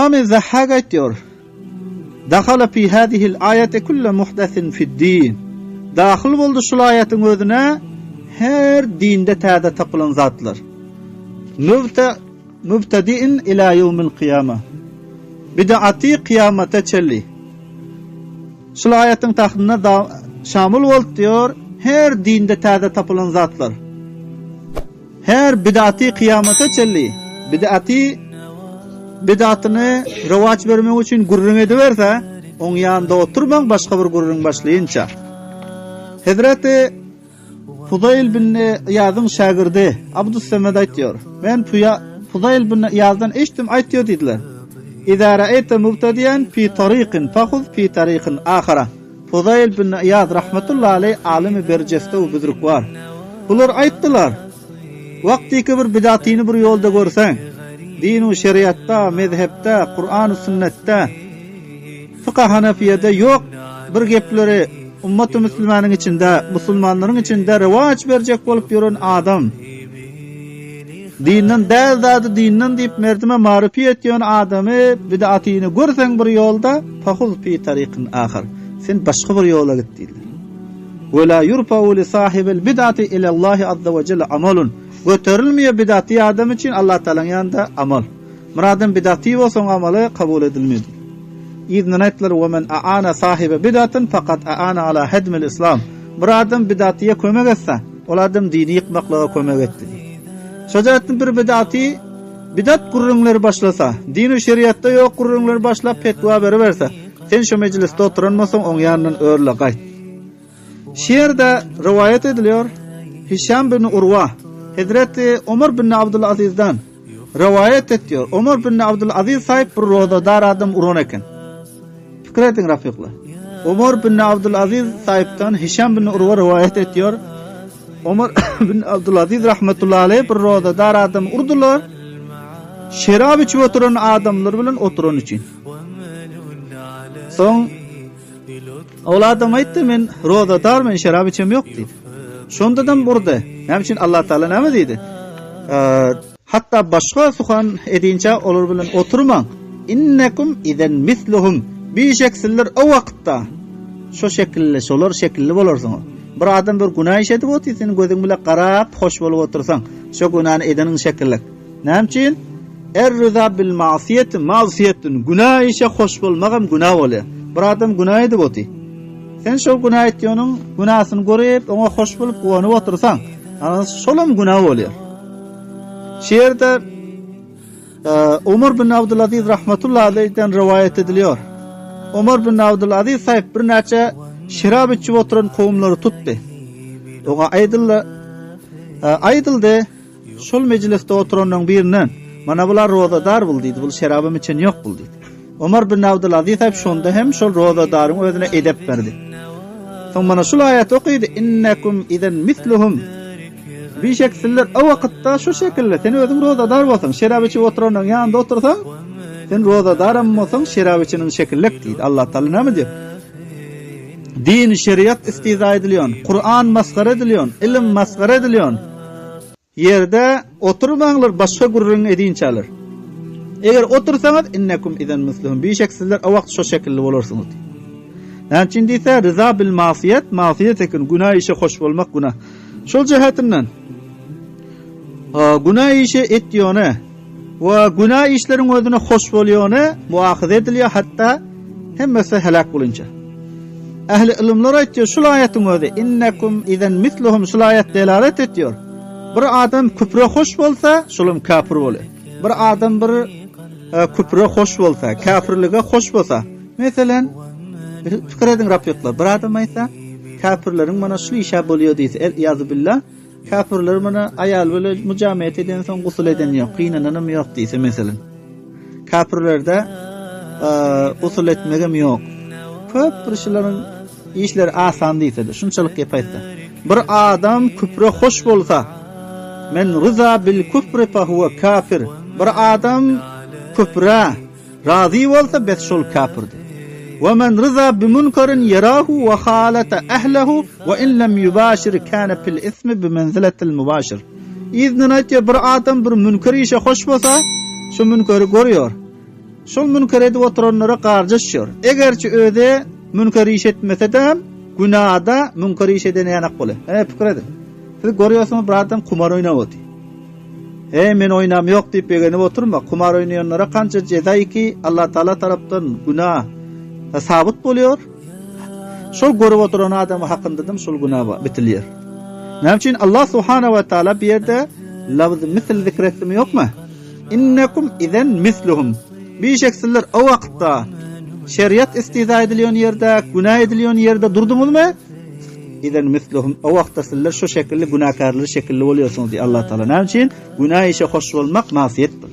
İmam-ı Zahhak diyor. Dakhala fi hadihil ayati kullu muhdathin fi'd-din. Dahil boldu şu ayetin özüne her dinde täze tapılan zatlar. Mübtedi'in ila yevmil kıyama. Bid'ati kıyamete çelli. Şu ayetin tahtına da şamil volt diyor. Her dinde täze tapılan zatlar. Her bid'ati kıyamete çelli. Bid'atını revaç vermek için gurrun ediverse, onun yanında oturman başka bir gurrun başlayınca. Hazreti Fudayl bin İyaz'ın şagirdi Abdüssemed aytıyor. Ben Fudayl bin İyaz'dan eşittim aytıyor dediler. İza ra'ayta mubtadiyan fi tariqin fakhuz fi tariqin akhara. Fudayl bin İyaz rahmetullahi aleyh alimi berjeste ve büzrük var. Bular ayttılar. Vaktiki bir bid'atini bir yolda görsen, din-u şeriatta, mezhepte, Kur'an-ı sünnette, fıkıh Hanefiyede yok bir gepleri ummat-ı Müslümanın içinde, Müslümanların içinde revaç verecek bolup yürün adam. Dinden däl dinden deyip merdime marifiyet ýön adamy bid'atini görsen bir yolda fahuz fi tariqin ahir. Sen başka bir yola gitdin. Ve la yurfa'u li sahibil bid'ati ila Allah azza ve celle amalun. Göterilmiyor bid'ati adam için Allah Teala'nın yanında amal. Muradın bid'ati olsa amalı kabul edilmiyor. İznin aytlar ve men aana sahibi bid'atin fakat aana ala hedmil İslam. Muradın bid'atiye kömek etse, o adam dini yıkmakla kömek etti. Şecaatın bir bid'ati bidat gurrunları başlasa, din-i şeriatta yok gurrunları başlap fetva veriverse, sen şu mecliste oturanmasan on yanından örle gayt. Şiirde rivayet ediliyor, Hişam bin Urva, Hazreti Ömer bin Abdülaziz'den rivayet ediyor. Ömer bin Abdülaziz sahip bir rodadar adam uron eken. Fikir edin rafikler. Ömer bin Abdülaziz sahipten Hişam bin Urva rivayet ediyor. Ömer bin Abdülaziz rahmetullahi aleyh bir rodadar adam urdular. Şerab içip oturan adamlar bilen oturan için. Son oğladım aytdı men rodadar men şerab içem yok dedi. Şondadan burada. Hem için Allah Teala näme dedi? Hatta başka suhan edince olur bilen oturman. İnnekum izen misluhum. Bir şekiller o vakitta. Şu şekilde, şolar şekilli bolursun. Bir adam bir günah işedip otur, senin gözün bile qarap, hoş bolup otursan. Şu günahını edenin şekillik. Näme için? Er-rıza bil ma'siyetin. Günah işe hoş bolmagam günah bolýar. Bir adam günah edip otur. Sen şu günah etdiğinin günahsını görüp, ona hoş bolup gowanyp otursan, şolam günah bolýar. Şiirde Ömer bin Abdülaziz rahmetullahi aleyh'den rivayet ediliyor. Ömer bin Abdülaziz sahip bir neçe şirab içip oturan kavimleri tuttu. Ona aydıldı. Şol mecliste oturanın birinin mana bular rozadar bul deydi. Bu şirabım için yok bul deydi. Ömer bin Abdülaziz sahip şonda hem şol rozadarın özüne edep verdi. Son bana şol ayet okuydu. İnnekum izen misluhum. Bir şekiller o vakitte şu şekilde sen özün rozadar bolsan, şerab içip oturanın yanında otursan, sen rozadar bolsan şerab içinin şekillik deydi. Allah Teala näme diyor? Din şeriat istiza ediliyor, Kur'an maskara ediliyor, ilim maskara ediliyor. Yerde oturmaňlar başka gurrun edinçalar. Eger otursaňyz innekum izen misluhum. Bir şekiller o wagt şu şekilde bolarsyňyz. Näme üçin diýse rıza bil masiyet ekin günah işe hoş bolmak günah. Şol jehatinden günah işe etdiýäne we günah işlerin özüne hoş bolýany muahaza edilýär, hatta hemmesi helak bolunca. Ehli ilimler aýtýar şu ayetin özü innekum izen misluhum şu ayet delalet etýär. Bir adam küfre hoş bolsa şolum kafir bolýar. Bir adam bir küfre hoş bolsa, kafirlige hoş bolsa, meselen fikir edin rapyatlar. Bir adam aýtsa kafirlerin mana şu işe bolýar diýse, el-iyazu billah. Kafirler mana ayal böyle mücamet eden son gusul eden yok, qynananam yok diýse meselen. Kafirlerde gusul etmegem yok. Köp bir şeylerin işleri asan diýse de şunçalyk gepaytsa. Bir adam küfre hoş bolsa, men rıza bil küfri fa huwa kafir. Bir adam küfre razı bolsa bes şol kafirdir. ومن رضى بمنكر يراه وخالط أهله وإن لم يباشر كان في الإثم بمنزلة المباشر. İznine bir adam bir münker işe hoş bolsa, şu münkeri görüyor. şol münker edip oturanlara garjy düşýär. Egerçi öze münker iş etmese de günahda münker iş edene ýanak bolar. Pikir edin. Siz görýärsiňiz bir adam kumar oýnap otur. Men oýnam ýok diýip begeni oturma. Kumar oýnaýanlara kança ceza ki Allah Taala tarapdan günah sabit bolýar. Şol görüp oturan adam hakynda şol günah bitilýär. Näme üçin Allah Subhanahu wa Taala bir ýerde lafz misl zikretmi ýokma? İnnekum izen misluhum. Bişek sizler o wagtda şeriat istiza edilýän ýerde, günah edilýän ýerde durdumyzmy? İzen misluhum. O wagtda sizler şu şekilde günahkarly şekilde bolýarsyňyz diýip Allah Taala. Näme üçin? Günah işe hoş bolmak masiýetdir.